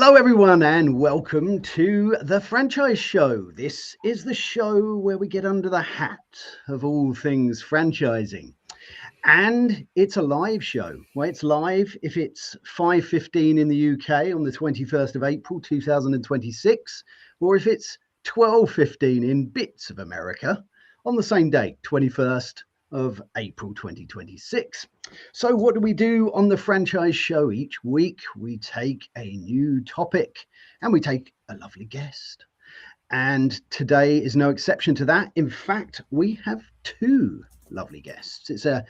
Hello, everyone, and welcome to the Franchise Show. This is the show where we get under the hat of all things franchising. And it's a live show. Well, it's live if it's 5:15 in the UK on the 21st of April, 2026, or if it's 12:15 in bits of America on the same date, 21st of April 2026. So what do we do on the Franchise Show? Each week we take a new topic and we take a lovely guest. And today is no exception to that. In fact, we have two lovely guests. It's a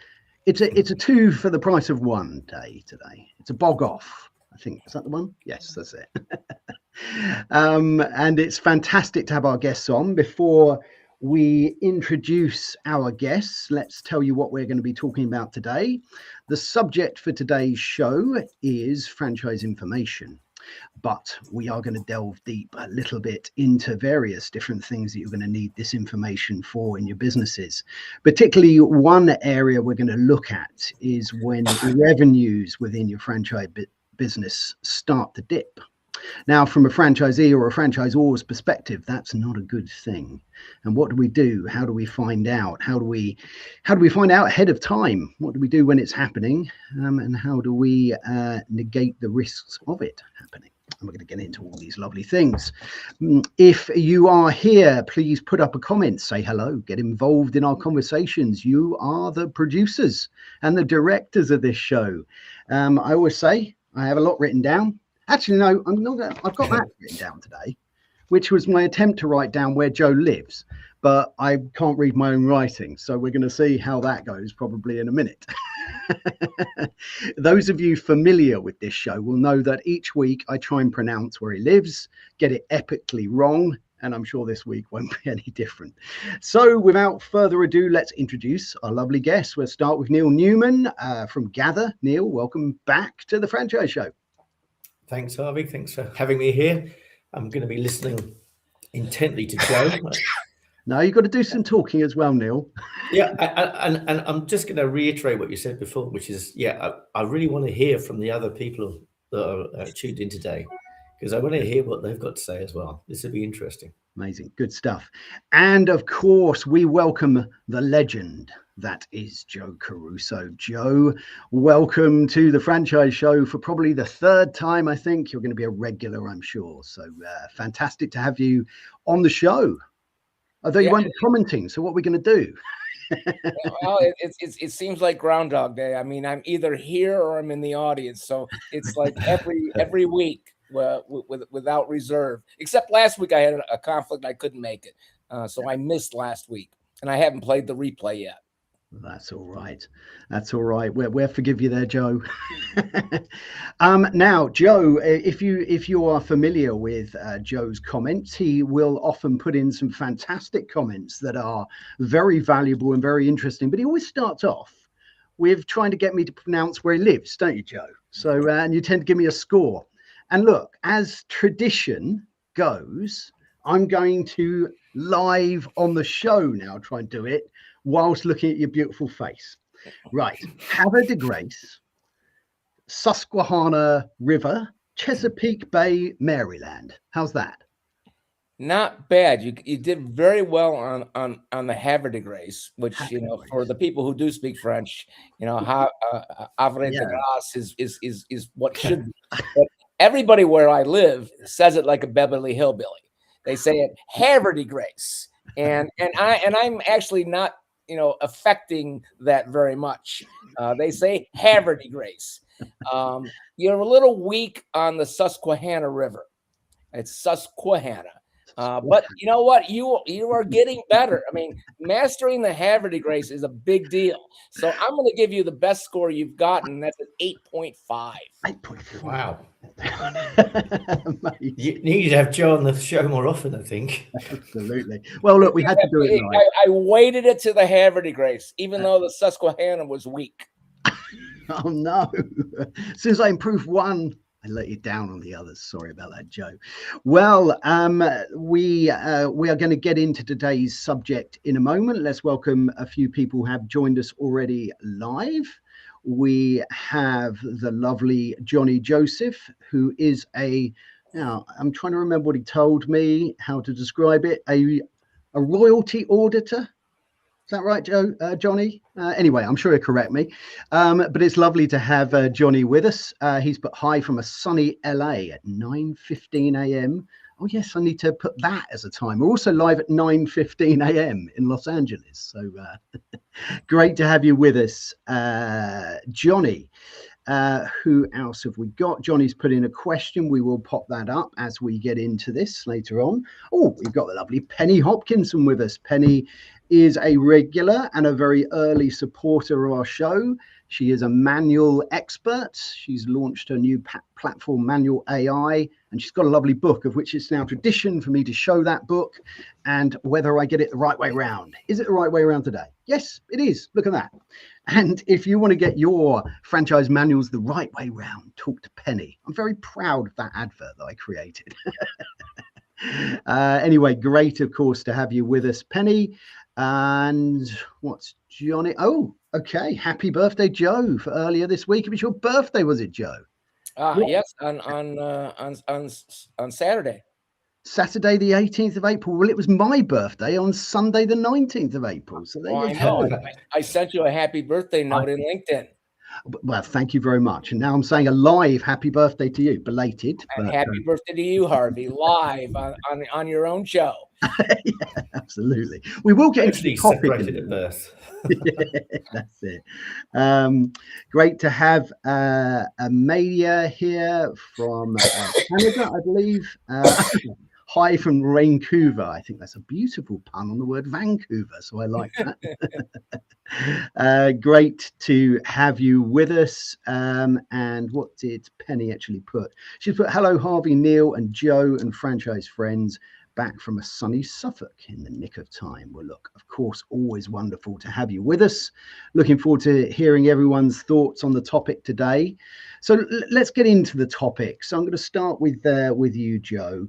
two for the price of one day today. It's a bog off. I think, is that the one? Yes, that's it. And it's fantastic to have our guests on. Before we introduce our guests, let's tell you what we're going to be talking about today. The subject for today's show is franchise information, but we are going to delve deep a little bit into various different things that you're going to need this information for in your businesses. Particularly one area we're going to look at is when revenues within your franchise business start to dip. Now, from a franchisee or a franchisor's perspective, that's not a good thing. And what do we do? How do we find out? How do we find out ahead of time? What do we do when it's happening? And how do we negate the risks of it happening? And we're going to get into all these lovely things. If you are here, please put up a comment, say hello, get involved in our conversations. You are the producers and the directors of this show. I always say I have a lot written down. Actually, no, I'm not. I've got that written down today, which was my attempt to write down where Joe lives, but I can't read my own writing. So we're going to see how that goes probably in a minute. Those of you familiar with this show will know that each week I try and pronounce where he lives, get it epically wrong, and I'm sure this week won't be any different. So without further ado, let's introduce our lovely guests. We'll start with Neil Newman from Gather. Neil, welcome back to the Franchise Show. Thanks, Harvey. Thanks for having me here. I'm going to be listening intently to Joe. No, you've got to do some talking as well, Neil. Yeah, and I'm just going to reiterate what you said before, which is, I really want to hear from the other people that are tuned in today, because I want to hear what they've got to say as well. This will be interesting. Amazing. Good stuff. And of course, we welcome the legend that is Joe Caruso. Joe, welcome to the Franchise Show for probably the third time. I think you're going to be a regular, I'm sure. So fantastic to have you on the show. Although you won't be commenting, so what are we going to do? Well, it seems like Groundhog Day. I mean, I'm either here or I'm in the audience. So it's like every week without reserve. Except last week I had a conflict. I couldn't make it. So I missed last week. And I haven't played the replay yet. That's all right. That's all right. We'll forgive you there, Joe. Now, Joe, if you are familiar with Joe's comments, he will often put in some fantastic comments that are very valuable and very interesting. But he always starts off with trying to get me to pronounce where he lives, don't you, Joe? So, and you tend to give me a score. And look, as tradition goes, I'm going to live on the show now try and do it whilst looking at your beautiful face. Right. Havre de Grace, Susquehanna River, Chesapeake Bay, Maryland. How's that? Not bad. You did very well on the Havre de Grace, which, for the people who do speak French, Havre de Grace is what should be. But everybody where I live says it like a Beverly Hillbilly. They say it Havre de Grace. And I'm actually not affecting that very much. They say Havre de Grace. You're a little weak on the Susquehanna River. It's Susquehanna. But you know what? You are getting better. I mean, mastering the Havre de Grace is a big deal. So I'm going to give you the best score you've gotten. That's an 8.5. 8.5. Wow. You need to have Joe on the show more often, I think. Absolutely. Well, look, we had to do it right. I weighted it to the Havre de Grace, even though the Susquehanna was weak. Oh, no. As soon as I improve one, I let you down on the others. Sorry about that, Joe. Well, we are going to get into today's subject in a moment. Let's welcome a few people who have joined us already live. We have the lovely Johnny Joseph, who is a Now, I'm trying to remember what he told me, how to describe it. A royalty auditor. Is that right, Johnny? Anyway, I'm sure he'll correct me. But it's lovely to have Johnny with us. He's put hi from a sunny LA at 9:15 a.m. Oh, yes, I need to put that as a time. We're also live at 9:15 a.m. in Los Angeles. So great to have you with us, Johnny. Who else have we got? Johnny's put in a question. We will pop that up as we get into this later on. Oh, we've got the lovely Penny Hopkinson with us. Penny is a regular and a very early supporter of our show. She is a manual expert. She's launched a new platform, Manual AI, and she's got a lovely book, of which it's now tradition for me to show that book and whether I get it the right way around. Is it the right way around today? Yes, it is. Look at that. And if you want to get your franchise manuals the right way round, talk to Penny. I'm very proud of that advert that I created. Anyway, great, of course, to have you with us, Penny. And what's Johnny? Oh, okay. Happy birthday, Joe, for earlier this week. It was your birthday, was it, Joe? Yes, on Saturday. Saturday, the 18th of April. Well, it was my birthday on Sunday, the 19th of April. So there you go. I sent you a happy birthday note in LinkedIn. Well, thank you very much. And now I'm saying a live happy birthday to you, belated. And happy birthday to you, Harvey, live on your own show. Yeah, absolutely. We will get into the topic at birth. Yeah, that's it. Great to have Amelia here from Canada, I believe. Hi from Vancouver. I think that's a beautiful pun on the word Vancouver, so I like that. Great to have you with us. And what did Penny actually put? She put, hello, Harvey, Neil, and Joe, and franchise friends, back from a sunny Suffolk in the nick of time. Well, look, of course, always wonderful to have you with us. Looking forward to hearing everyone's thoughts on the topic today. So let's get into the topic. So I'm going to start with you, Joe.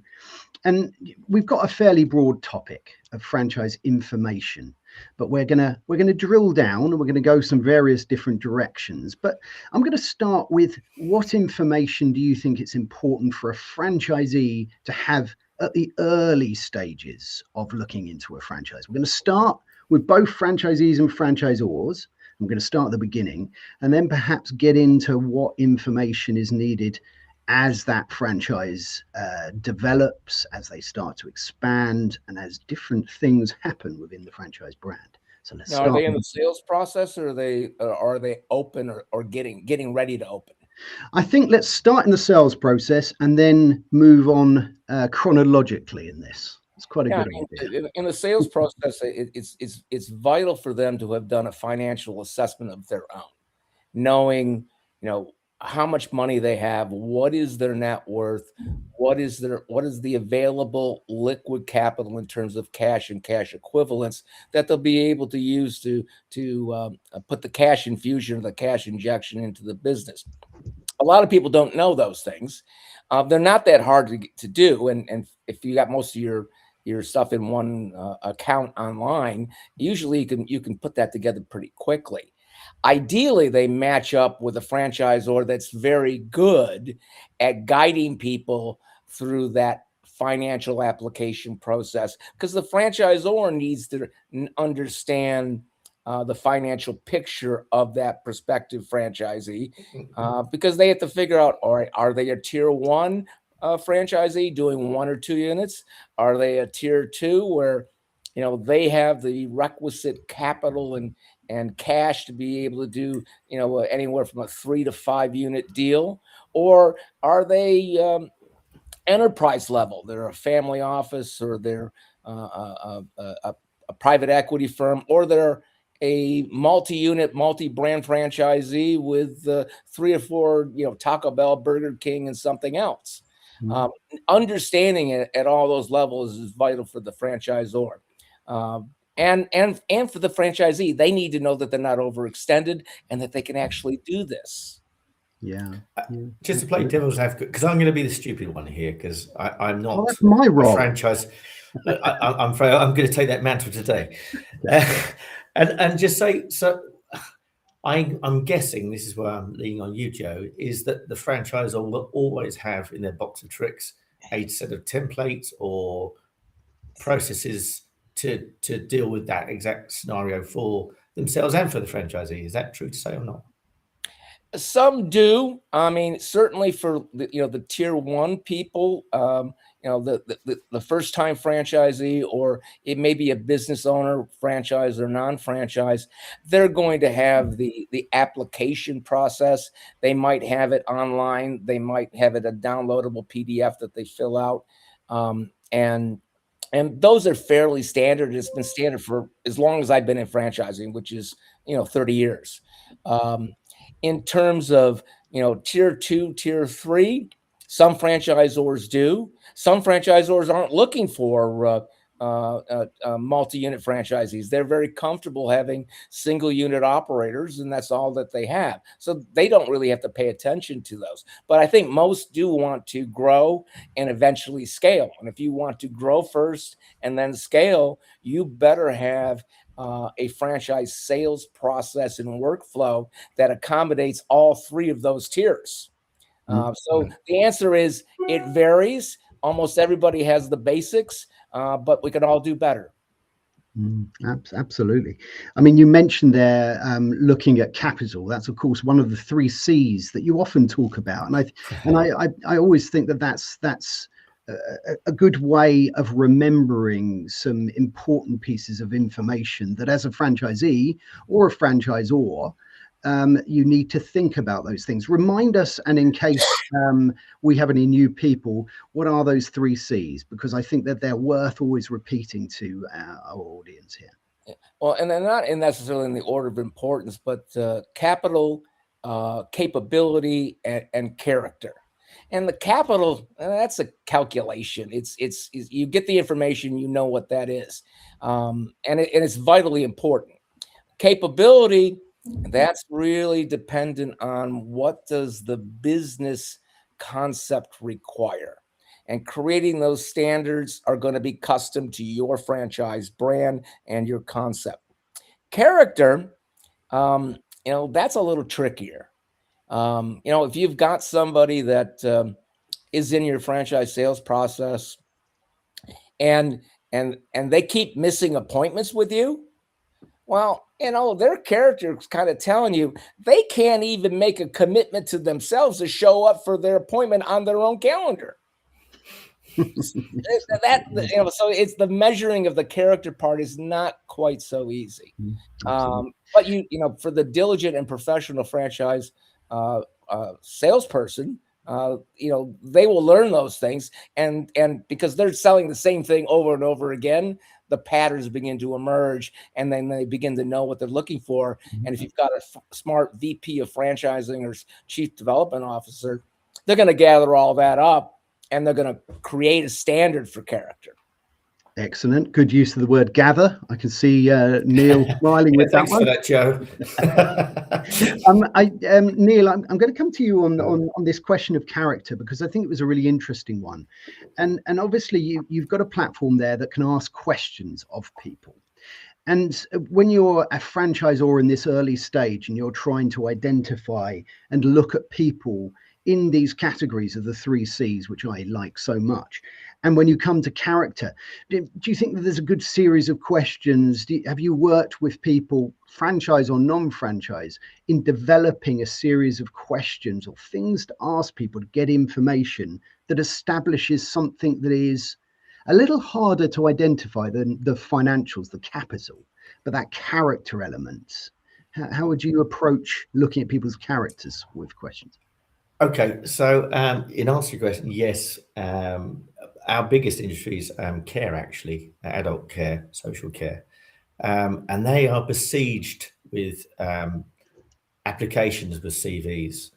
And we've got a fairly broad topic of franchise information, but we're gonna drill down and we're gonna go some various different directions. But I'm going to start with, what information do you think it's important for a franchisee to have at the early stages of looking into a franchise? We're going to start with both franchisees and franchisors. I'm going to start at the beginning and then perhaps get into what information is needed as that franchise develops, as they start to expand, and as different things happen within the franchise brand. So let's start. Are they in the sales process, or are they open or getting ready to open? I think let's start in the sales process and then move on chronologically in this. It's quite a good idea. In the sales process, it's vital for them to have done a financial assessment of their own, knowing, how much money they have, what is their net worth, what is the available liquid capital in terms of cash and cash equivalents that they'll be able to use to put the cash infusion or the cash injection into the business. A lot of people don't know those things. They're not that hard to do, and if you got most of your stuff in one account online, usually you can put that together pretty quickly. Ideally, they match up with a franchisor that's very good at guiding people through that financial application process, because the franchisor needs to understand the financial picture of that prospective franchisee, because they have to figure out, all right, are they a tier one franchisee doing 1 or 2 units? Are they a tier 2 where they have the requisite capital and cash to be able to do anywhere from a 3 to 5 unit deal? Or are they enterprise level? They're a family office, or they're a private equity firm, or they're a multi-unit, multi-brand franchisee with 3 or 4 Taco Bell, Burger King, and something else. Understanding it at all those levels is vital for the franchisor. And for the franchisee, they need to know that they're not overextended and that they can actually do this. Yeah. Just to play devil's advocate, because I'm going to be the stupid one here, because I'm not that's my role. Franchise. I'm going to take that mantle today, and just say so. I'm guessing, this is where I'm leaning on you, Joe, is that the franchisor will always have in their box of tricks a set of templates or processes to deal with that exact scenario for themselves and for the franchisee. Is that true to say or not? Some do. I mean, certainly for the tier one people, the first time franchisee, or it may be a business owner, franchise or non-franchise, they're going to have the application process. They might have it online. They might have it a downloadable PDF that they fill out, and those are fairly standard. It's been standard for as long as I've been in franchising, which is 30 years. In terms of tier 2, tier 3, some franchisors do. Some franchisors aren't looking for multi-unit franchisees. They're very comfortable having single unit operators, and that's all that they have. So they don't really have to pay attention to those. But I think most do want to grow and eventually scale. And if you want to grow first and then scale, you better have a franchise sales process and workflow that accommodates all three of those tiers. So the answer is it varies. Almost everybody has the basics, but we can all do better. Absolutely. I mean, you mentioned there looking at capital. That's of course one of the 3 C's that you often talk about, and I always think that that's a good way of remembering some important pieces of information that as a franchisee or a franchisor, you need to think about those things. Remind us, and in case we have any new people, what are those 3 C's? Because I think that they're worth always repeating to our audience here. Well, and they're not necessarily in the order of importance, but capital, capability, and character. And the capital, that's a calculation. It's you get the information, you know what that is, and it's vitally important. Capability, that's really dependent on what does the business concept require, and creating those standards are going to be custom to your franchise brand and your concept. Character, that's a little trickier. If you've got somebody that is in your franchise sales process and they keep missing appointments with you, well, their character is kind of telling you they can't even make a commitment to themselves to show up for their appointment on their own calendar. So it's the measuring of the character part is not quite so easy. But for the diligent and professional franchise salesperson, they will learn those things, and because they're selling the same thing over and over again, the patterns begin to emerge, and then they begin to know what they're looking for. And if you've got a smart VP of franchising or chief development officer, they're going to gather all that up, and they're going to create a standard for character. Excellent. Good use of the word gather. I can see Neil smiling with that one. Thanks for that, Joe. Neil, I'm going to come to you on this question of character, because I think it was a really interesting one. And obviously you've got a platform there that can ask questions of people. And when you're a franchisor in this early stage and you're trying to identify and look at people in these categories of the 3 C's, which I like so much, and when you come to character, do you think that there's a good series of questions? Have you worked with people, franchise or non-franchise, in developing a series of questions or things to ask people to get information that establishes something that is a little harder to identify than the financials, the capital, but that character element? How would you approach looking at people's characters with questions? Okay, so in answer to your question, yes, our biggest industry is care, actually, adult care, social care, and they are besieged with applications with CVs.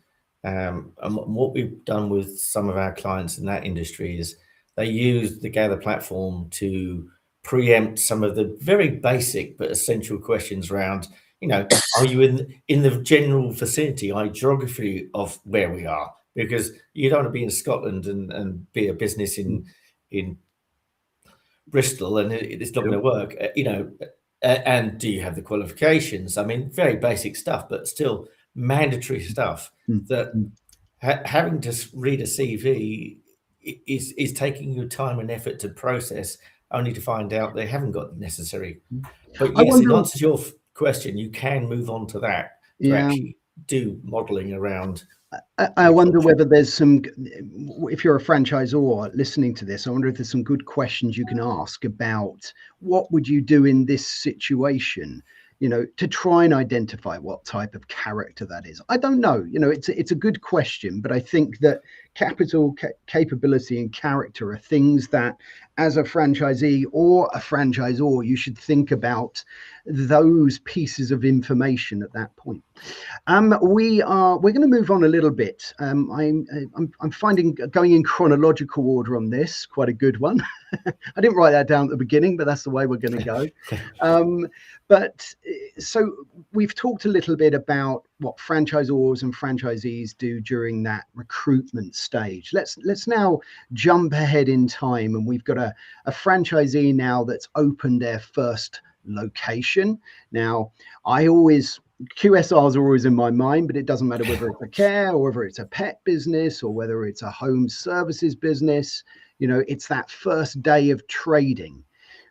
And what we've done with some of our clients in that industry is they use the Gather platform to preempt some of the very basic but essential questions around, are you in the general vicinity, geography of where we are? Because you don't want to be in Scotland and be a business in Bristol, and it's not going to work. And do you have the qualifications? I mean, very basic stuff, but still mandatory stuff that having to read a CV is taking your time and effort to process, only to find out they haven't got the necessary. But I yes, it wonder, answers your question. You can move on to that to yeah, actually do modeling around. I wonder whether there's some, if you're a franchisor listening to this, I wonder if there's some good questions you can ask about what would you do in this situation, to try and identify what type of character that is. I don't know, it's a good question, but I think that capital, capability and character are things that as a franchisee or a franchisor, you should think about those pieces of information at that point. We're going to move on a little bit. I'm finding going in chronological order on this quite a good one. I didn't write that down at the beginning, but that's the way we're going to go. So we've talked a little bit about what franchisors and franchisees do during that recruitment stage. Let's now jump ahead in time, and we've got a franchisee now that's opened their first location. Now, QSRs are always in my mind, but it doesn't matter whether it's a care or whether it's a pet business or whether it's a home services business. It's that first day of trading,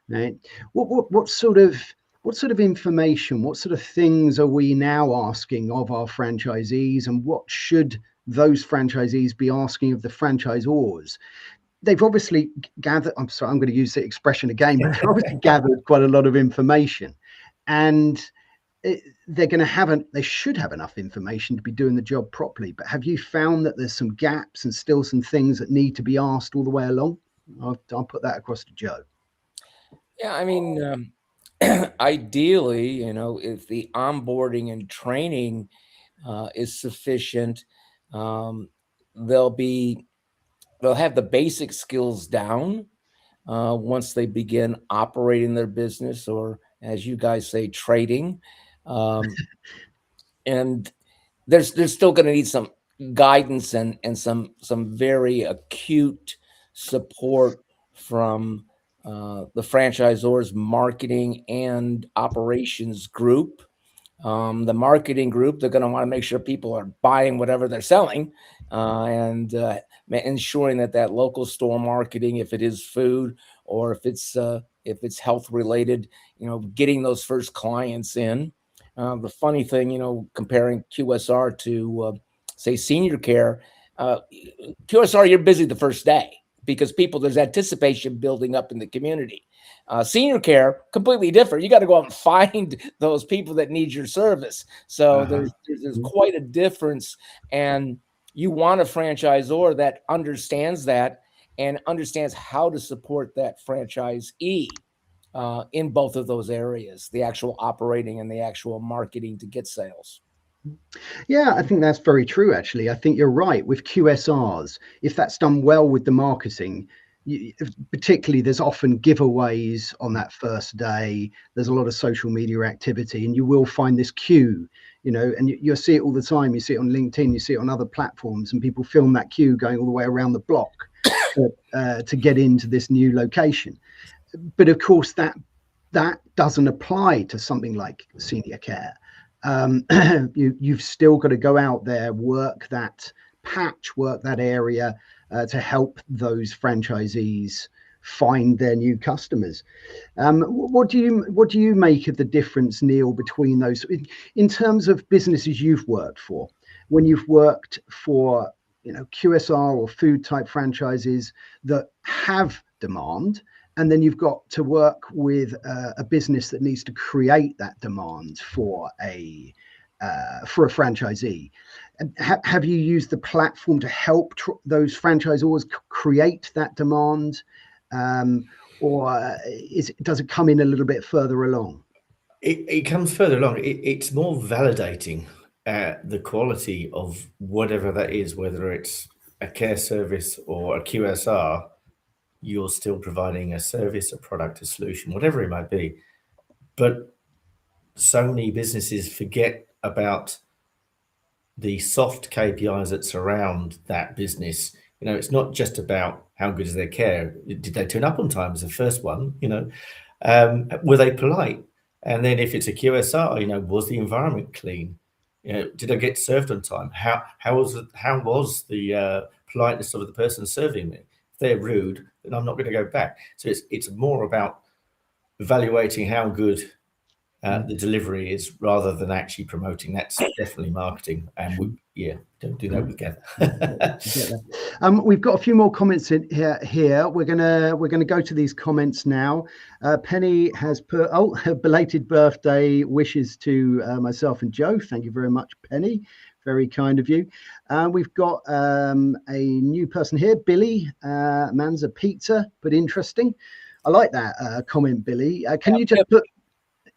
right? What sort of information, what sort of things are we now asking of our franchisees, and what should those franchisees be asking of the franchisors? They've obviously gathered, I'm sorry, I'm going to use the expression again, but they've obviously gathered quite a lot of information, and they should have enough information to be doing the job properly. But have you found that there's some gaps and still some things that need to be asked all the way along? I'll put that across to Joe. Yeah, I mean, ideally, if the onboarding and training is sufficient, they'll have the basic skills down once they begin operating their business, or as you guys say, trading. And there's still going to need some guidance and some very acute support from the franchisor's marketing and operations group. The marketing group, they're going to want to make sure people are buying whatever they're selling, and ensuring that local store marketing, if it is food or if it's health related, getting those first clients in. The funny thing, comparing QSR to say senior care, QSR, you're busy the first day because there's anticipation building up in the community. Senior care, completely different. You got to go out and find those people that need your service. So there's quite a difference, and you want a franchisor that understands that and understands how to support that franchisee in both of those areas, the actual operating and the actual marketing to get sales. Yeah, I think that's very true, actually. I think you're right with QSRs. If that's done well with the marketing, particularly there's often giveaways on that first day. There's a lot of social media activity, and you will find this queue, and you'll see it all the time. You see it on LinkedIn, you see it on other platforms, and people film that queue going all the way around the block to get into this new location. But of course, that doesn't apply to something like senior care. You've still got to go out there, work that patch, work that area to help those franchisees find their new customers. What do you make of the difference, Neil, between those in terms of businesses you've worked for? When you've worked for QSR or food type franchises that have demand, and then you've got to work with a business that needs to create that demand for a franchisee. Have you used the platform to help those franchisors create that demand, or does it come in a little bit further along? It comes further along. It's more validating the quality of whatever that is, whether it's a care service or a QSR. You're still providing a service, a product, a solution, whatever it might be. But so many businesses forget about the soft KPIs that surround that business. It's not just about how good is their care. Did they turn up on time is the first one, were they polite? And then if it's a QSR, was the environment clean? Did I get served on time? How was the politeness of the person serving me? they're rude, then I'm not going to go back. So it's more about evaluating how good the delivery is rather than actually promoting. That's definitely marketing, and don't do that together. We've got a few more comments in here. We're gonna go to these comments now. Penny has put belated birthday wishes to myself and Joe. Thank you very much, Penny. Very kind of you. We've got a new person here, Billy Manza Pizza, but interesting. I like that comment, Billy. Can you just put?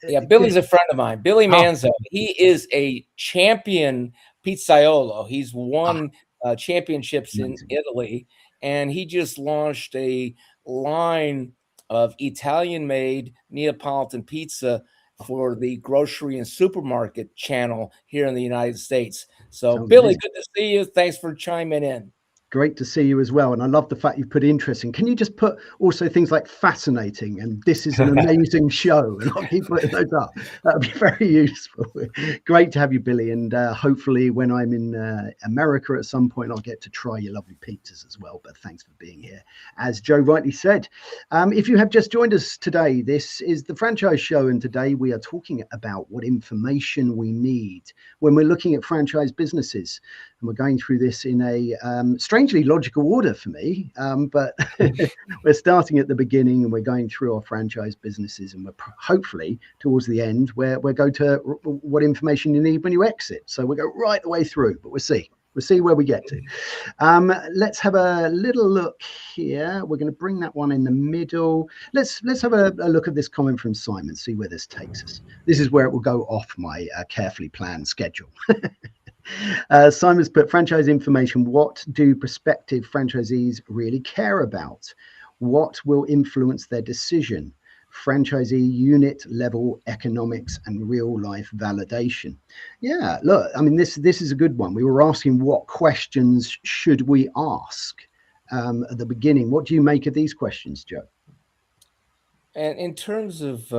Yeah, Billy's a friend of mine. Billy Manzo. He is a champion pizzaiolo. He's won championships in Italy, and he just launched a line of Italian-made Neapolitan pizza for the grocery and supermarket channel here in the United States. So, Billy, good to see you. Thanks for chiming in. Great to see you as well. And I love the fact you put interesting. Can you just put also things like fascinating and this is an amazing show? And I'll keep putting those up. That would be very useful. Great to have you, Billy. And hopefully when I'm in America at some point, I'll get to try your lovely pizzas as well. But thanks for being here. As Joe rightly said, if you have just joined us today, this is the Franchise Show. And today we are talking about what information we need when we're looking at franchise businesses. And we're going through this in a strangely logical order for me, but we're starting at the beginning and we're going through our franchise businesses, and we're hopefully towards the end where we'll go to what information you need when you exit. So we'll go right the way through, but we'll see where we get to. Let's have a little look here. We're going to bring that one in the middle. Let's have a look at this comment from Simon, see where this takes us. This is where it will go off my carefully planned schedule. Simon's put franchise information. What do prospective franchisees really care about? What will influence their decision? Franchisee unit level economics and real life validation. Yeah, look, I mean, this is a good one. We were asking what questions should we ask at the beginning. What do you make of these questions, Joe? And in terms of,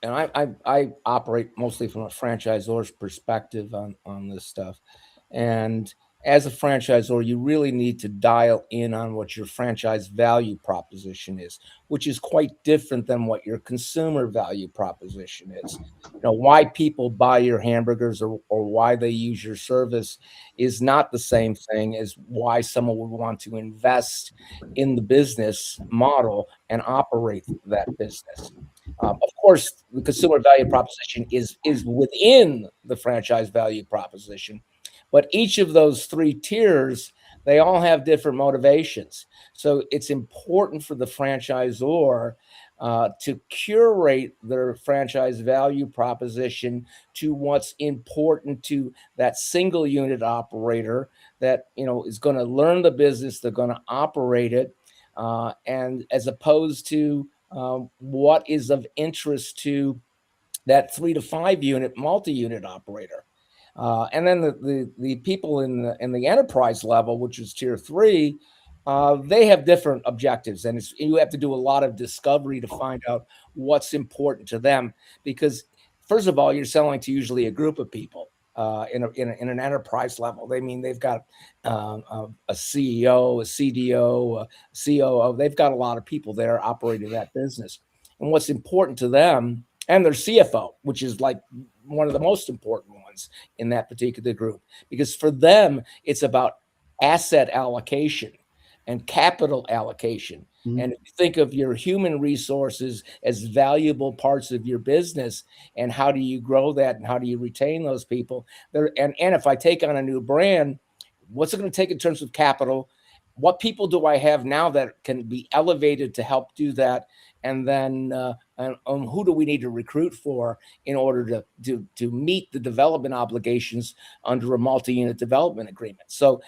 and I operate mostly from a franchisor's perspective on this stuff. And as a franchisor, you really need to dial in on what your franchise value proposition is, which is quite different than what your consumer value proposition is. You know, why people buy your hamburgers or why they use your service is not the same thing as why someone would want to invest in the business model and operate that business. Of course, the consumer value proposition is within the franchise value proposition. But each of those three tiers, they all have different motivations. So it's important for the franchisor to curate their franchise value proposition to what's important to that single unit operator that, you know, is going to learn the business, they're going to operate it, and as opposed to what is of interest to that 3 to 5 unit multi-unit operator. And then the people in the enterprise level, which is tier 3, they have different objectives, and you have to do a lot of discovery to find out what's important to them. Because first of all, you're selling to usually a group of people in an enterprise level. They mean they've got a CEO, a CDO, a COO. They've got a lot of people there operating that business, and what's important to them, and their CFO, which is like one of the most important ones in that particular group, because for them, it's about asset allocation and capital allocation. Mm-hmm. And if you think of your human resources as valuable parts of your business, and how do you grow that and how do you retain those people? And if I take on a new brand, what's it going to take in terms of capital? What people do I have now that can be elevated to help do that? And then who do we need to recruit for in order to meet the development obligations under a multi-unit development agreement? So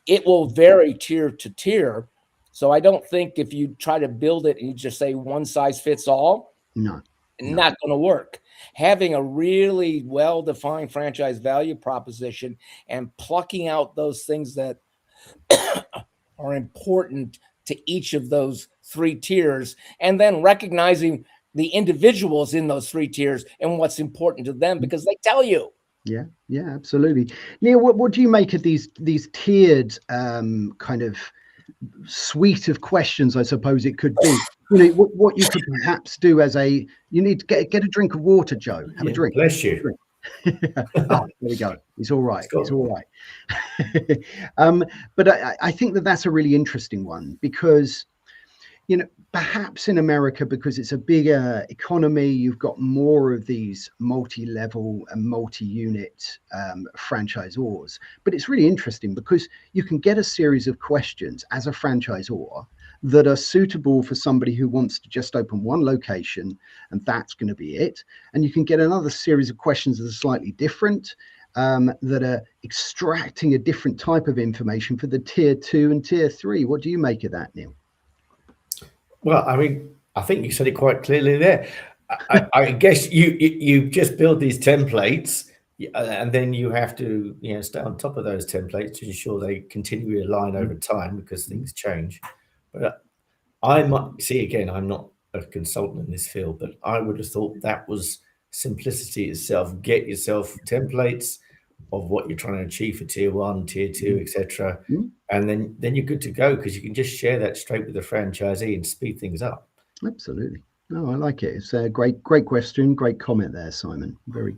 it will vary tier to tier. So I don't think if you try to build it and you just say one size fits all, not going to work. Having a really well-defined franchise value proposition and plucking out those things that are important to each of those 3 tiers, and then recognizing the individuals in those 3 tiers and what's important to them, because they tell you. Yeah, absolutely. Neil, what do you make of these tiered kind of suite of questions, I suppose it could be. You know, what you could perhaps do as you need to get a drink of water, Joe. Have a drink. Bless you. Oh, there we go. He's all right. He's all right. But I think that's a really interesting one because, you know, perhaps in America, because it's a bigger economy, you've got more of these multi-level and multi-unit franchisors. But it's really interesting because you can get a series of questions as a franchisor that are suitable for somebody who wants to just open one location, and that's going to be it. And you can get another series of questions that are slightly different, that are extracting a different type of information for the tier 2 and tier 3. What do you make of that, Neil? Well, I mean, I think you said it quite clearly there. I guess you just build these templates, and then you have to, you know, stay on top of those templates to ensure they continually align over time because things change. But I might see, again, I'm not a consultant in this field, but I would have thought that was simplicity itself. Get yourself templates of what you're trying to achieve for tier 1, tier 2, etc. And then you're good to go because you can just share that straight with the franchisee and speed things up. Absolutely. No, I like it. It's a great question. Great comment there, Simon. Very.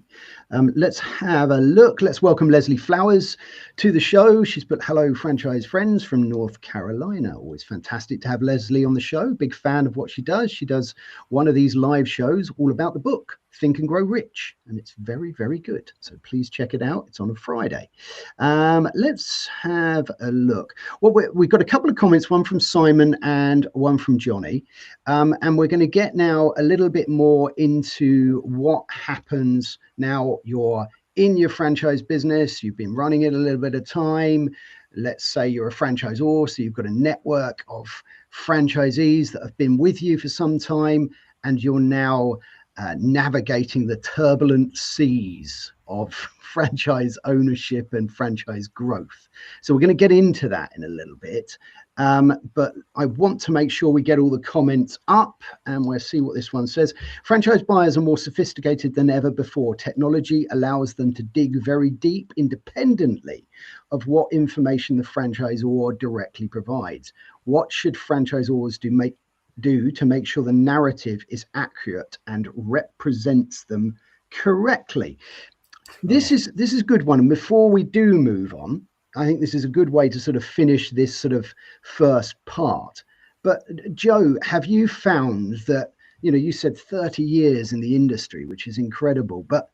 Let's have a look. Let's welcome Leslie Flowers to the show. She's put, hello, franchise friends from North Carolina. Always fantastic to have Leslie on the show. Big fan of what she does. She does one of these live shows all about the book, Think and Grow Rich. And it's very, very good. So please check it out. It's on a Friday. Let's have a look. Well, we've got a couple of comments, one from Simon and one from Johnny. And we're going to get now a little bit more into what happens now you're in your franchise business. You've been running it a little bit of time. Let's say you're a franchisor, so you've got a network of franchisees that have been with you for some time, and you're now navigating the turbulent seas of franchise ownership and franchise growth. So we're going to get into that in a little bit. But I want to make sure we get all the comments up, and we'll see what this one says. Franchise buyers are more sophisticated than ever before. Technology allows them to dig very deep independently of what information the franchisor directly provides. What should franchisors do to make sure the narrative is accurate and represents them correctly? This is a good one. And before we do move on, I think this is a good way to sort of finish this sort of first part. But Joe, have you found that, you know, you said 30 years in the industry, which is incredible, but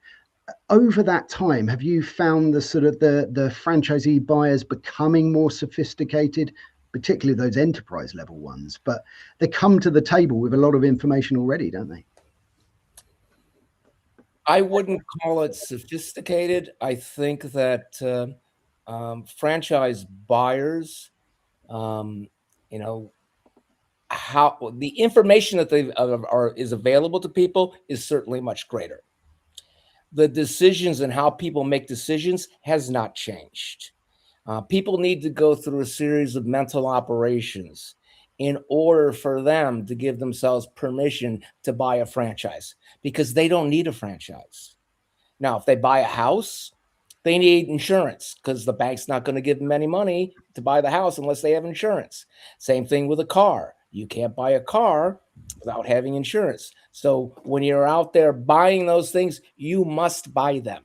over that time, have you found the sort of the franchisee buyers becoming more sophisticated, particularly those enterprise level ones, but they come to the table with a lot of information already, don't they? I wouldn't call it sophisticated. I think that franchise buyers, you know, how the information that they is available to people is certainly much greater. The decisions and how people make decisions has not changed. People need to go through a series of mental operations in order for them to give themselves permission to buy a franchise, because they don't need a franchise. Now, if they buy a house, they need insurance because the bank's not going to give them any money to buy the house unless they have insurance. Same thing with a car. You can't buy a car without having insurance. So when you're out there buying those things, you must buy them.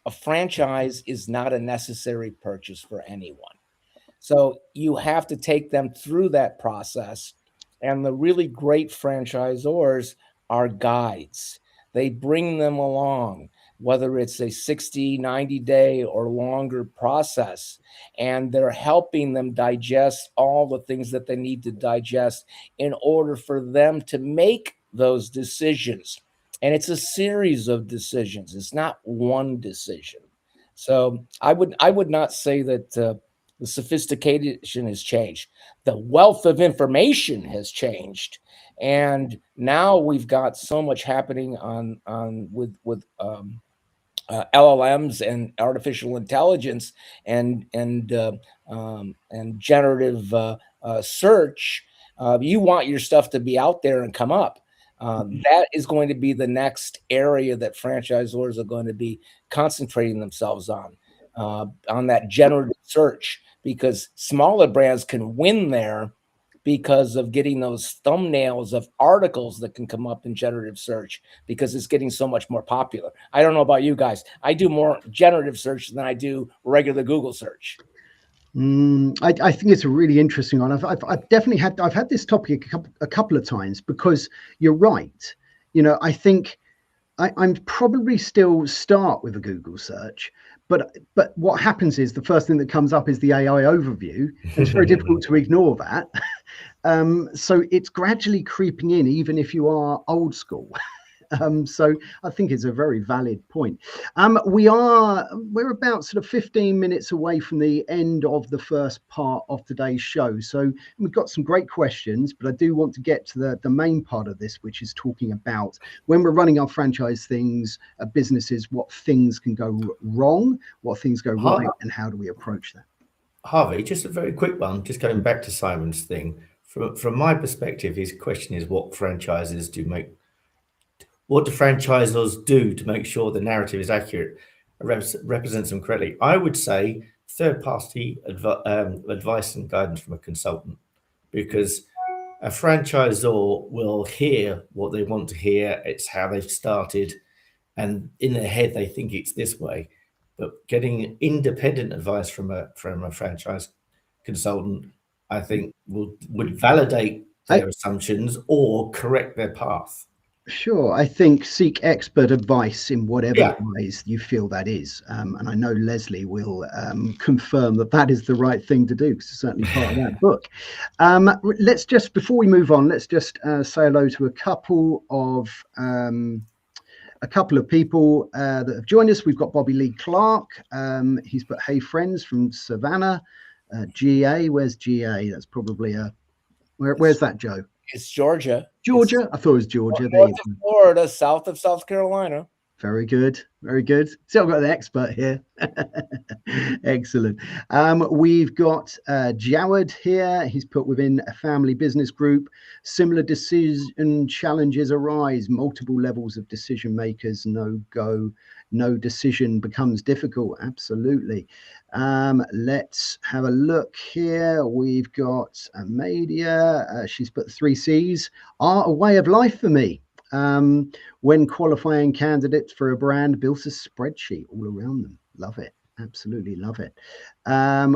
A franchise is not a necessary purchase for anyone. So you have to take them through that process. And the really great franchisors are guides. They bring them along, whether it's a 60, 90-day or longer process, and they're helping them digest all the things that they need to digest in order for them to make those decisions. And it's a series of decisions. It's not one decision. So I would not say that the sophistication has changed. The wealth of information has changed, and now we've got so much happening with LLMs and artificial intelligence and generative search. You want your stuff to be out there and come up. That is going to be the next area that franchisors are going to be concentrating themselves on that generative search, because smaller brands can win there because of getting those thumbnails of articles that can come up in generative search, because it's getting so much more popular. I don't know about you guys. I do more generative search than I do regular Google search. I think it's a really interesting one. I've definitely had this topic a couple of times, because you're right. I think I'm probably still start with a Google search, but what happens is the first thing that comes up is the AI overview, and it's very difficult to ignore that. So it's gradually creeping in, even if you are old school. So I think it's a very valid point. We're about sort of 15 minutes away from the end of the first part of today's show. So we've got some great questions, but I do want to get to the main part of this, which is talking about when we're running our franchise businesses, what things can go wrong, what things go right, and how do we approach that? Harvey, just a very quick one, just going back to Simon's thing. From my perspective, his question is what do franchisors do to make sure the narrative is accurate, represents them correctly? I would say third-party advice and guidance from a consultant, because a franchisor will hear what they want to hear. It's how they've started, and in their head they think it's this way. But getting independent advice from a franchise consultant, I think, would validate their assumptions or correct their path. Sure. I think seek expert advice in whatever ways you feel that is. And I know Leslie will confirm that is the right thing to do, because it's certainly part of that book. Let's just, before we move on, let's just say hello to a couple of people that have joined us. We've got Bobby Lee Clark. He's put, hey friends from Savannah. GA, where's GA? That's probably where's that, Joe? It's Georgia. Georgia? I thought it was Georgia. North of Florida, south of South Carolina. Very good. Very good. See, I've got an expert here. Excellent. We've got Jawad here. He's put, within a family business group, similar decision challenges arise, multiple levels of decision makers, no decision becomes difficult. Absolutely. Let's have a look here. We've got Amadia. She's put 3 C's are a way of life for me. When qualifying candidates for a brand, built a spreadsheet all around them. Love it. Absolutely love it.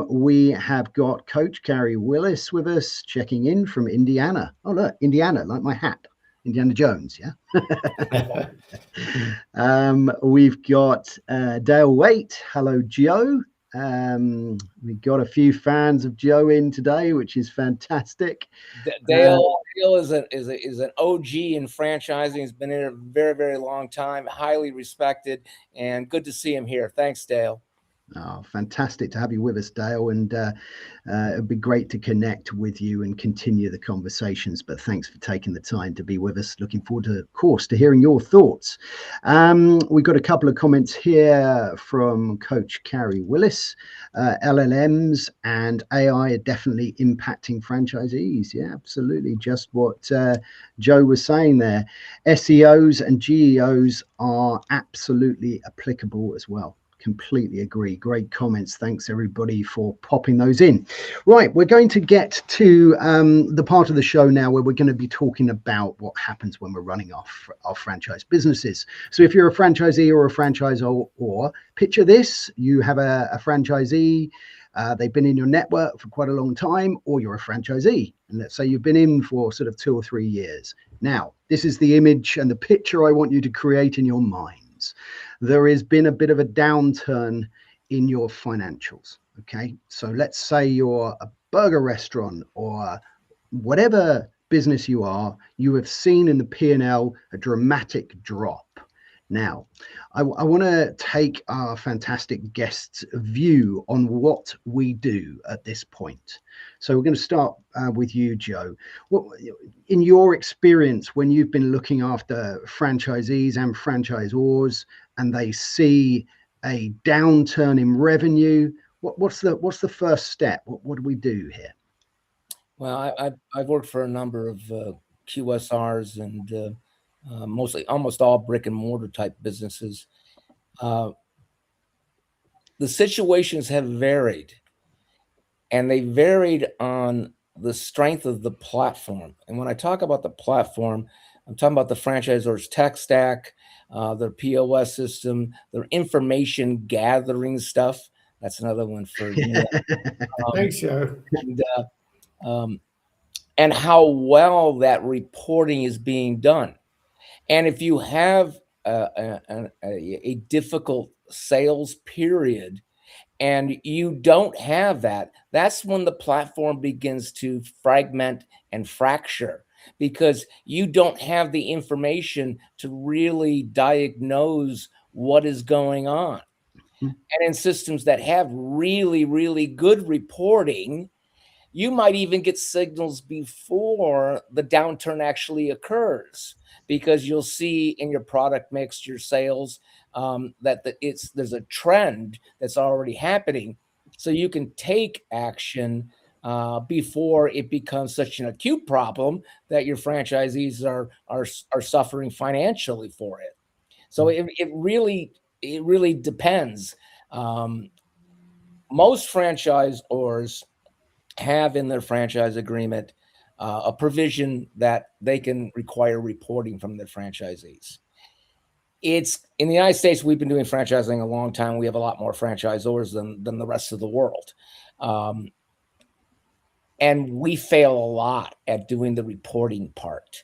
We have got Coach Gary Willis with us, checking in from Indiana. Oh, look, Indiana, like my hat. Indiana Jones, yeah. We've got Dale Waite. Hello, Joe. We got a few fans of Joe in today, which is fantastic. Dale is an OG in franchising. He's been in a very, very long time, highly respected, and good to see him here. Thanks, Dale. Oh, fantastic to have you with us, Dale, and it'd be great to connect with you and continue the conversations, but thanks for taking the time to be with us. Looking forward to, of course, to hearing your thoughts. We've got a couple of comments here from Coach Carrie Willis. LLMs and AI are definitely impacting franchisees. Yeah, absolutely. Just what Joe was saying there. SEOs and GEOs are absolutely applicable as well. Completely agree. Great comments. Thanks everybody for popping those in. Right, we're going to get to the part of the show now where we're going to be talking about what happens when we're running our franchise businesses. So if you're a franchisee or a franchisor, or picture this, you have a franchisee, they've been in your network for quite a long time, or you're a franchisee, and let's say you've been in for sort of 2 or 3 years. Now, this is the image and the picture I want you to create in your minds. There has been a bit of a downturn in your financials. Okay, so let's say you're a burger restaurant or whatever business you are, you have seen in the P&L a dramatic drop. Now, I want to take our fantastic guest's view on what we do at this point. So we're going to start with you, Joe. What, in your experience, when you've been looking after franchisees and franchisors, and they see a downturn in revenue, what's the first step? What do we do here? Well, I've worked for a number of QSRs and almost all brick and mortar type businesses. The situations have varied. and they varied on the strength of the platform. And when I talk about the platform, I'm talking about the franchisor's tech stack, their POS system, their information gathering stuff. That's another one for Neil. Thanks, Joe. And, and how well that reporting is being done. And if you have a difficult sales period and you don't have that, that's when the platform begins to fragment and fracture, because you don't have the information to really diagnose what is going on. Mm. And in systems that have really, really good reporting, you might even get signals before the downturn actually occurs, because you'll see in your product mix, your sales, that there's a trend that's already happening, so you can take action before it becomes such an acute problem that your franchisees are suffering financially for it. So it really depends. Most franchisors have in their franchise agreement a provision that they can require reporting from their franchisees. It's in the United States, we've been doing franchising a long time. We have a lot more franchisors than the rest of the world. And we fail a lot at doing the reporting part.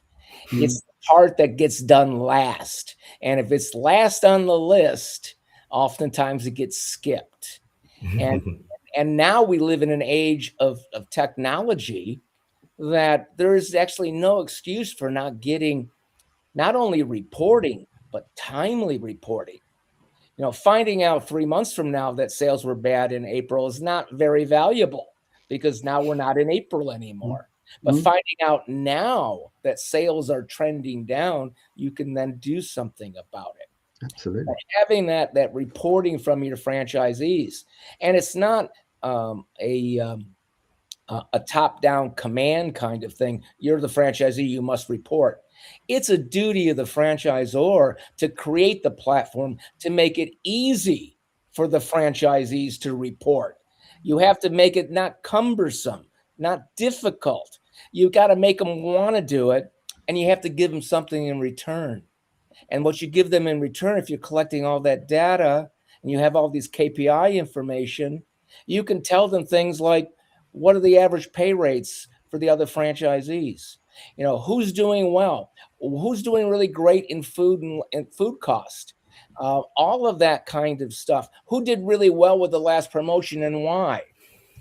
It's the part that gets done last. And if it's last on the list, oftentimes it gets skipped. And now we live in an age of technology that there is actually no excuse for not getting not only reporting, but timely reporting. Finding out 3 months from now that sales were bad in April is not very valuable, because now we're not in April anymore. But finding out now that sales are trending down, you can then do something about it. Absolutely. But having that reporting from your franchisees, and it's not a top-down command kind of thing. You're the franchisee, you must report. It's a duty of the franchisor to create the platform to make it easy for the franchisees to report. You have to make it not cumbersome, not difficult. You got to make them want to do it, and you have to give them something in return. And what you give them in return, if you're collecting all that data and you have all these KPI information, you can tell them things like, what are the average pay rates for the other franchisees? Who's doing well? Who's doing really great in food and food cost? All of that kind of stuff. Who did really well with the last promotion and why?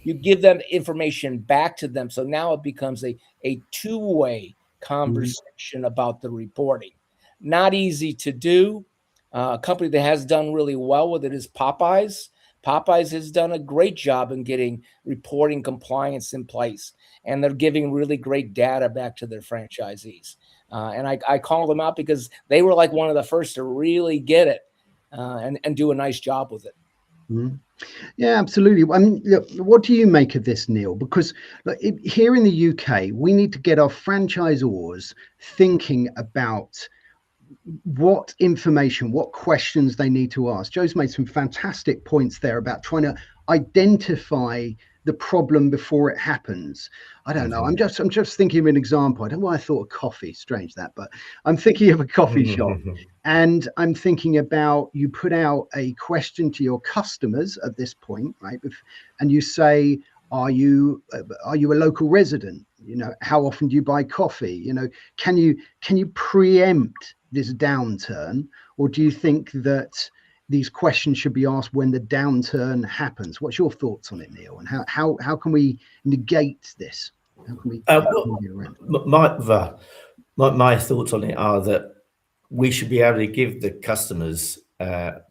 You give them information back to them. So now it becomes a two-way conversation about the reporting. Not easy to do. A company that has done really well with it is Popeyes. Popeyes has done a great job in getting reporting compliance in place, and they're giving really great data back to their franchisees. And I call them out because they were like one of the first to really get it and do a nice job with it. Yeah, absolutely. I mean, look, what do you make of this, Neil? Because look, here in the UK, we need to get our franchisors thinking about what information, what questions they need to ask. Joe's made some fantastic points there about trying to identify the problem before it happens. I don't know. I'm just thinking of an example. I don't know why I thought of coffee. Strange that, but I'm thinking of a coffee shop, and I'm thinking about, you put out a question to your customers at this point, right? And you say, are you a local resident? How often do you buy coffee? Can you preempt this downturn, or do you think that these questions should be asked when the downturn happens? What's your thoughts on it, Neil? And how can we negate this? How can we get around it? My thoughts on it are that we should be able to give the customers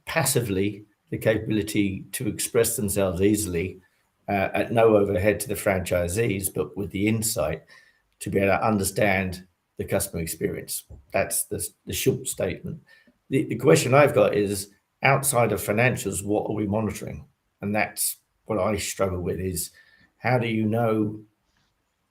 passively the capability to express themselves easily at no overhead to the franchisees, but with the insight to be able to understand the customer experience. That's the short statement. The question I've got is, outside of financials, what are we monitoring? And that's what I struggle with, is how do you know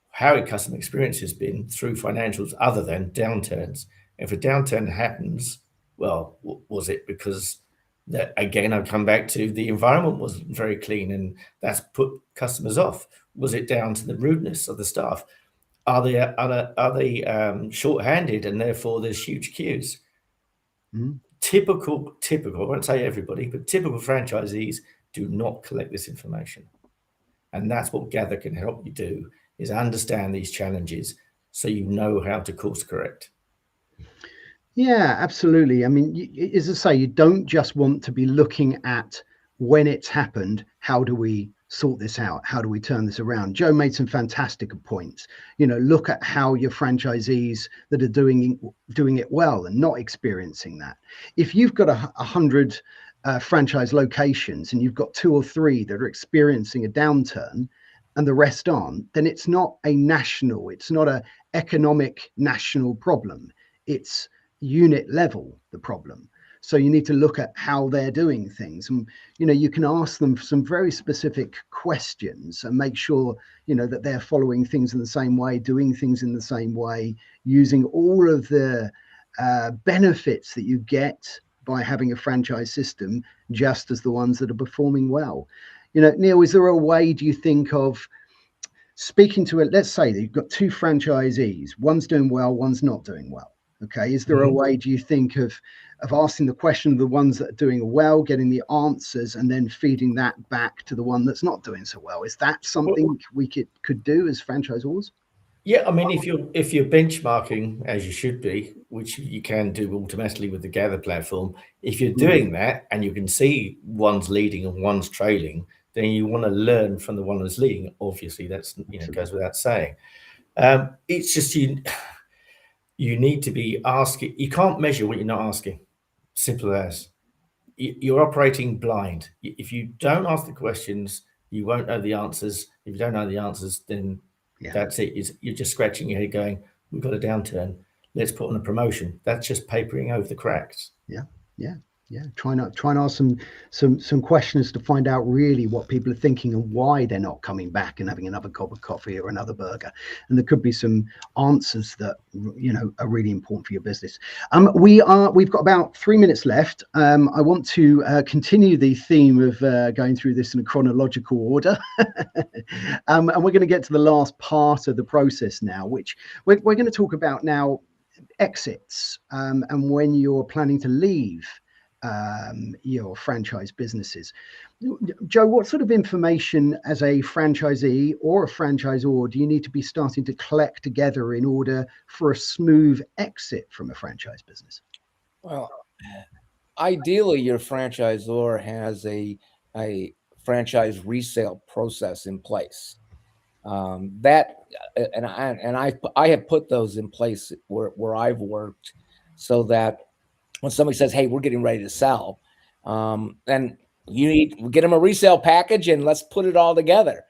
how a customer experience has been through financials other than downturns? If a downturn happens, well, was it because That again, I come back to the environment wasn't very clean, and that's put customers off. Was it down to the rudeness of the staff? Are they short-handed, and therefore there's huge queues? Typical. I won't say everybody, but typical franchisees do not collect this information, and that's what Gather can help you do: is understand these challenges so you know how to course correct. Yeah, absolutely. I mean, as I say, you don't just want to be looking at when it's happened, how do we sort this out? How do we turn this around? Joe made some fantastic points. Look at how your franchisees that are doing it well and not experiencing that. If you've got 100 franchise locations and you've got 2 or 3 that are experiencing a downturn and the rest aren't, then it's not a economic national problem. It's unit level the problem. So you need to look at how they're doing things, and you can ask them some very specific questions and make sure that they're following things in the same way, doing things in the same way, using all of the benefits that you get by having a franchise system, just as the ones that are performing well. Neil, is there a way, do you think, of speaking to it? Let's say that you've got 2 franchisees, one's doing well, one's not doing well. Okay, is there a way, do you think, of asking the question of the ones that are doing well, getting the answers, and then feeding that back to the one that's not doing so well? Is that something we could do as franchisors? Yeah, I mean, if you're benchmarking, as you should be, which you can do automatically with the Gather platform, if you're doing that and you can see one's leading and one's trailing, then you want to learn from the one that's leading. Obviously, that's goes without saying. It's just you need to be asking. You can't measure what you're not asking. Simple as. You're operating blind. If you don't ask the questions, you won't know the answers. If you don't know the answers, then that's it. You're just scratching your head going, we've got a downturn. Let's put on a promotion. That's just papering over the cracks. Yeah. Try and ask some questions to find out really what people are thinking and why they're not coming back and having another cup of coffee or another burger. And there could be some answers that are really important for your business. We've got about 3 minutes left. I want to continue the theme of going through this in a chronological order, and we're going to get to the last part of the process now, which we're going to talk about now: exits, and when you're planning to leave your franchise businesses. Joe, what sort of information as a franchisee or a franchisor do you need to be starting to collect together in order for a smooth exit from a franchise business? Well, ideally, your franchisor has a franchise resale process in place. I have put those in place where I've worked, so that when somebody says, "Hey, we're getting ready to sell," then we get them a resale package and let's put it all together,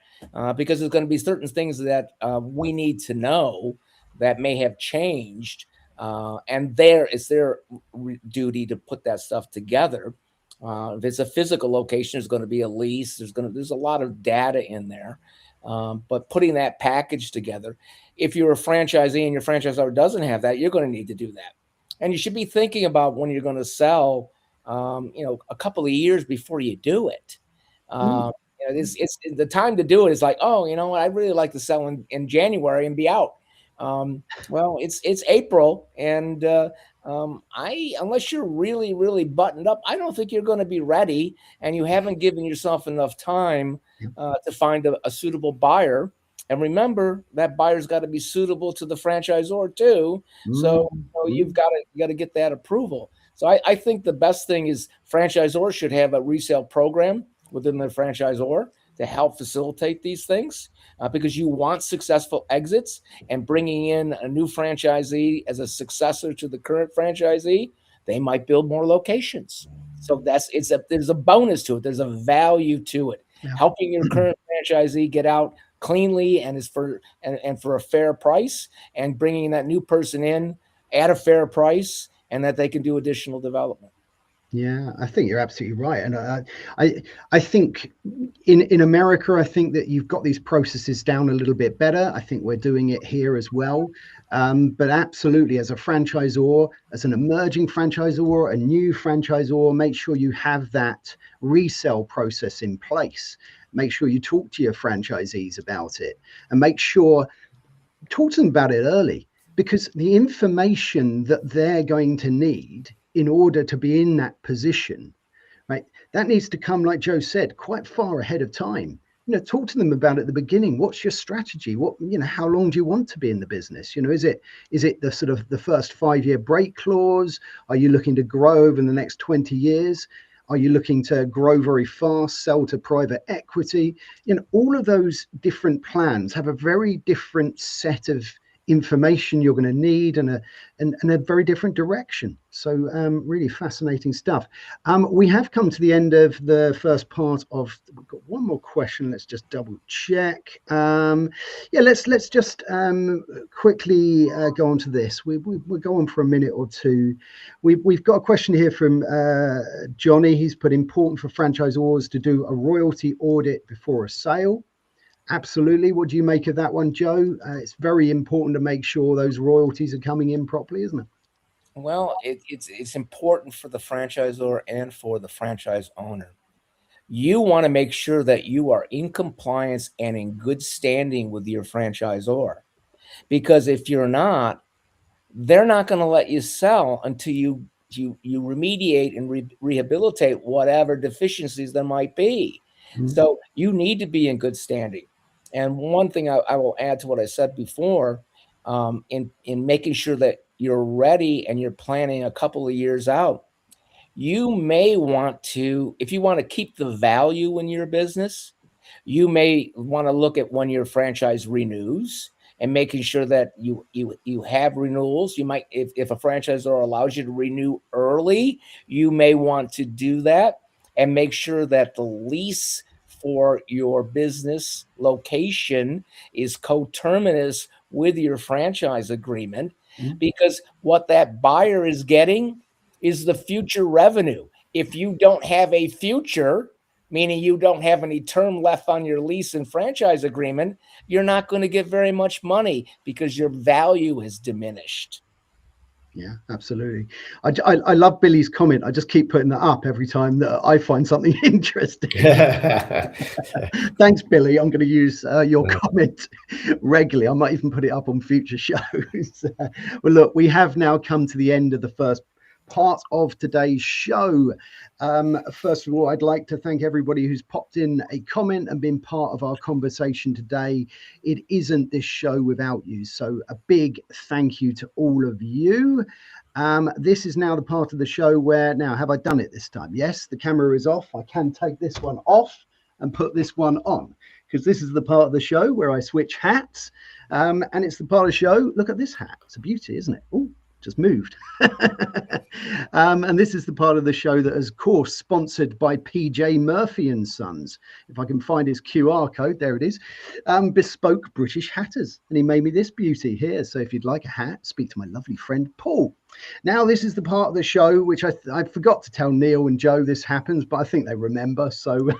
because there's going to be certain things that we need to know that may have changed, and it's their duty to put that stuff together. If it's a physical location, there's going to be a lease. There's a lot of data in there, but putting that package together. If you're a franchisee and your franchisor doesn't have that, you're going to need to do that. And you should be thinking about when you're going to sell, a couple of years before you do it. It's the time to do it is like, oh, you know what? I'd really like to sell in January and be out. Well, it's April, and unless you're really, really buttoned up, I don't think you're going to be ready, and you haven't given yourself enough time to find a suitable buyer. And remember, that buyer's got to be suitable to the franchisor too. So you've got to get that approval. So I think the best thing is franchisors should have a resale program within their franchisor to help facilitate these things, because you want successful exits, and bringing in a new franchisee as a successor to the current franchisee, they might build more locations. So there's a bonus to it. There's a value to it. Yeah. Helping your current franchisee get out cleanly and for a fair price, and bringing that new person in at a fair price, and that they can do additional development. Yeah, I think you're absolutely right, and I think in America, I think that you've got these processes down a little bit better. I think we're doing it here as well, but absolutely, as a franchisor, as an emerging franchisor, a new franchisor, make sure you have that resale process in place. Make sure you talk to your franchisees about it, and make sure talk to them about it early, because the information that they're going to need in order to be in that position, right, that needs to come, like Joe said, quite far ahead of time. Talk to them about it at the beginning. What's your strategy? How long do you want to be in the business? Is it the sort of the first 5-year break clause? Are you looking to grow over the next 20 years? Are you looking to grow very fast, sell to private equity? All of those different plans have a very different set of information you're going to need, and a very different direction. So really fascinating stuff. We have come to the end of the first part of. We've got one more question. Let's just double check. Let's just quickly go on to this. We'll go on for a minute or two. We've got a question here from Johnny. He's put, important for franchisors to do a royalty audit before a sale. Absolutely. What do you make of that one, Joe? It's very important to make sure those royalties are coming in properly, isn't it? Well, it's important for the franchisor and for the franchise owner. You want to make sure that you are in compliance and in good standing with your franchisor, because if you're not, they're not going to let you sell until you remediate and rehabilitate whatever deficiencies there might be. Mm-hmm. So you need to be in good standing. And one thing I will add to what I said before, in making sure that you're ready and you're planning a couple of years out, you may want to, if you want to keep the value in your business, you may want to look at when your franchise renews and making sure that you have renewals. You might, if a franchisor allows you to renew early, you may want to do that and make sure that the lease for your business location is coterminous with your franchise agreement, because what that buyer is getting is the future revenue. If you don't have a future, meaning you don't have any term left on your lease and franchise agreement, you're not going to get very much money because your value has diminished. Yeah, absolutely. I love Billy's comment. I just keep putting that up every time that I find something interesting. Thanks, Billy. I'm going to use your comment regularly. I might even put it up on future shows. Well, look, we have now come to the end of the first part of today's show. First of all, I'd like to thank everybody who's popped in a comment and been part of our conversation today. It isn't this show without you, so a big thank you to all of you. This is now the part of the show where, now, have I done it this time? Yes, the camera is off. I can take this one off and put this one on, because this is the part of the show where I switch hats, and it's the part of the show. Look at this hat. It's a beauty, isn't it? Oh, just moved. And this is the part of the show that is, of course, sponsored by PJ Murphy and Sons. If I can find his QR code, there it is. Bespoke British Hatters. And he made me this beauty here. So if you'd like a hat, speak to my lovely friend, Paul. Now, this is the part of the show which I forgot to tell Neil and Joe this happens, but I think they remember. So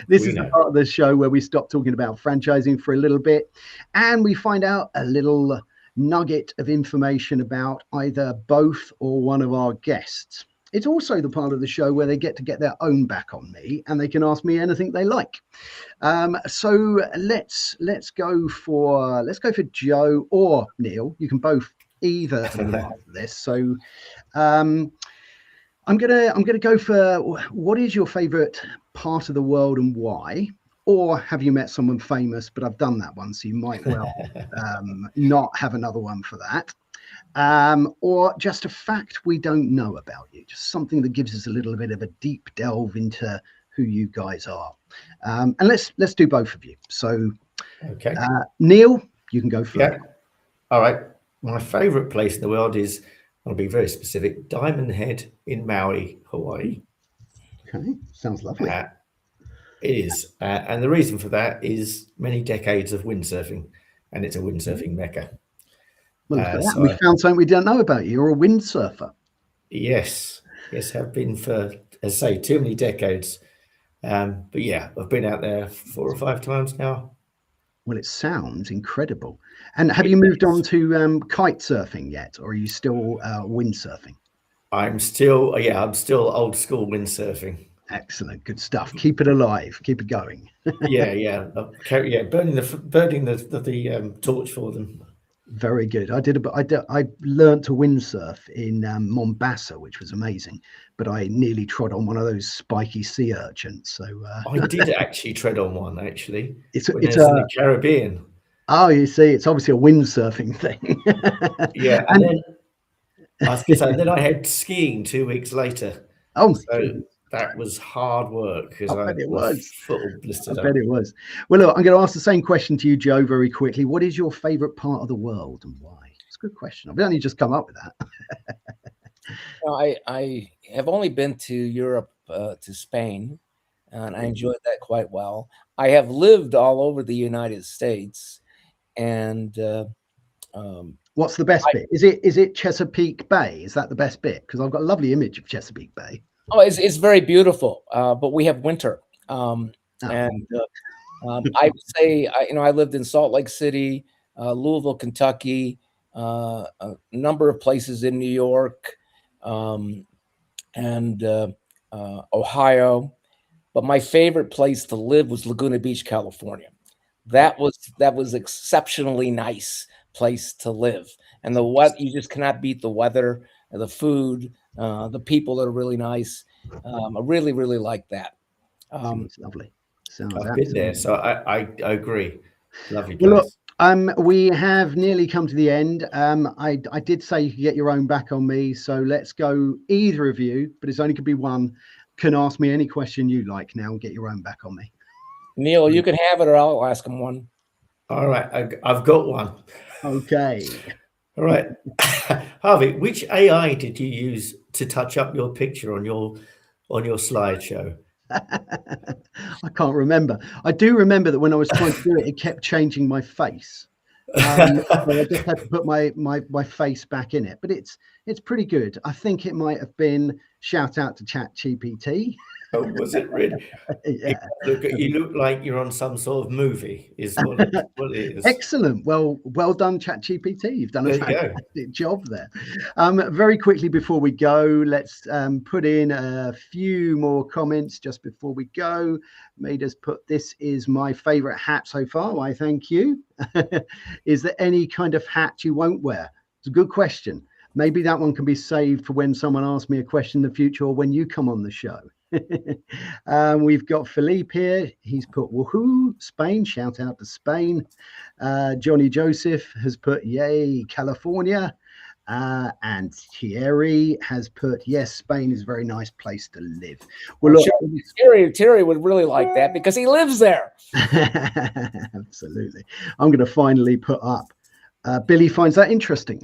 this is the part of the show where we stop talking about franchising for a little bit and we find out a little nugget of information about either both or one of our guests. It's also the part of the show where they get to get their own back on me and they can ask me anything they like. So let's go for Joe or Neil. You can both either of this. So I'm gonna go for, what is your favorite part of the world and why? Or have you met someone famous? But I've done that one, so you might well not have another one for that. Or just a fact we don't know about you, just something that gives us a little bit of a deep delve into who you guys are. And let's do both of you. So, okay, Neil, you can go first. Yeah. All right. My favorite place in the world is, I'll be very specific, Diamond Head in Maui, Hawaii. Okay, sounds lovely. It is. And the reason for that is many decades of windsurfing, and it's a windsurfing mecca. Well, we found something we didn't know about you. You're a windsurfer. Yes. Yes, have been for, as I say, too many decades. But yeah, I've been out there 4 or 5 times now. Well, it sounds incredible. And have It you moved on is. to kite surfing yet, or are you still windsurfing? I'm still old school windsurfing. Excellent, good stuff. Keep it alive, keep it going. Yeah. Burning the torch for them. Very good. I learned to windsurf in Mombasa, which was amazing, but I nearly trod on one of those spiky sea urchins. So I did actually tread on one actually when I it's was in a the Caribbean. oh, you see, it's obviously a windsurfing thing. Yeah, and And then I was going to say, and then I had skiing 2 weeks later. oh my So goodness, that was hard work because I bet it my was. foot all I blistered bet up. it was. Well, look, I'm going to ask the same question to you, Joe, very quickly. What is your favorite part of the world and why? It's a good question. I've only just come up with that. I have only been to Europe, to Spain, and I enjoyed that quite well. I have lived all over the United States, and um, What's the best bit? Is it Chesapeake Bay? Is that the best bit? Because I've got a lovely image of Chesapeake Bay. oh, it's very beautiful, but we have winter, Oh, and I would say I lived in Salt Lake City, Louisville, Kentucky, a number of places in New York, um, and Ohio. But my favorite place to live was Laguna Beach, California. That was exceptionally nice place to live, and the what you just cannot beat the weather, the food, the people that are really nice. I really really like that. Um, sounds lovely. Sounds I've been there, absolutely. so I agree. Lovely Well, look, place. we have nearly come to the end. I did say you could get your own back on me, so let's go. Either of you, but it's only could be one, can ask me any question you like now and get your own back on me. Neil, you can have it, or I'll ask him one. All right, I've got one. Okay. All right, Harvey, which AI did you use to touch up your picture on your slideshow? I can't remember. I do remember that when I was trying to do it, it kept changing my face. So I just had to put my face back in it. But it's pretty good. I think it might have been shout out to ChatGPT. Oh, was it really? Yeah. You look like you're on some sort of movie, is what it is. Excellent. Well done, ChatGPT. You've done a There you go. fantastic job there. Very quickly before we go, let's put in a few more comments just before we go. Maida's put, this is my favorite hat so far. Why, thank you. Is there any kind of hat you won't wear? It's a good question. Maybe that one can be saved for when someone asks me a question in the future or when you come on the show. We've got Philippe here. He's put woohoo, Spain. Shout out to Spain. Johnny Joseph has put yay, California. And Thierry has put yes, Spain is a very nice place to live. Well, look, Terry would really like that because he lives there. Absolutely. I'm going to finally put up. Billy finds that interesting.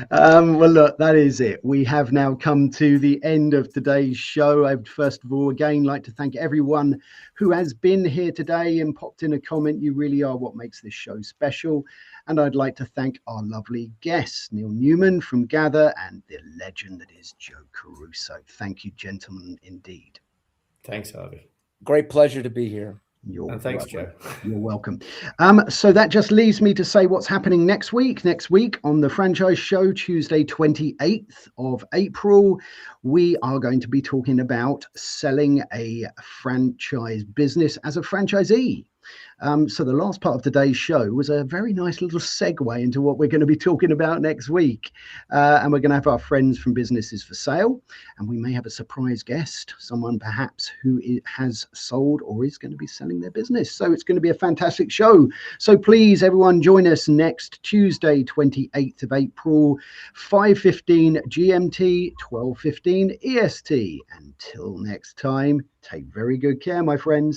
Well, look, that is it. We have now come to the end of today's show. I would first of all, again, like to thank everyone who has been here today and popped in a comment. You really are what makes this show special. And I'd like to thank our lovely guests, Neil Newman from Gather and the legend that is Joe Caruso. Thank you, gentlemen, indeed. Thanks, Harvey. Great pleasure to be here. And thanks, Joe. You're welcome. So that just leaves me to say what's happening next week. Next week on the Franchise Show, Tuesday, 28th of April, we are going to be talking about selling a franchise business as a franchisee. So the last part of today's show was a very nice little segue into what we're going to be talking about next week. And we're going to have our friends from Businesses for Sale, and we may have a surprise guest, someone perhaps who has sold or is going to be selling their business. So it's going to be a fantastic show. So please, everyone, join us next Tuesday, 28th of April, 5:15 GMT, 12:15 EST. Until next time, take very good care, my friends.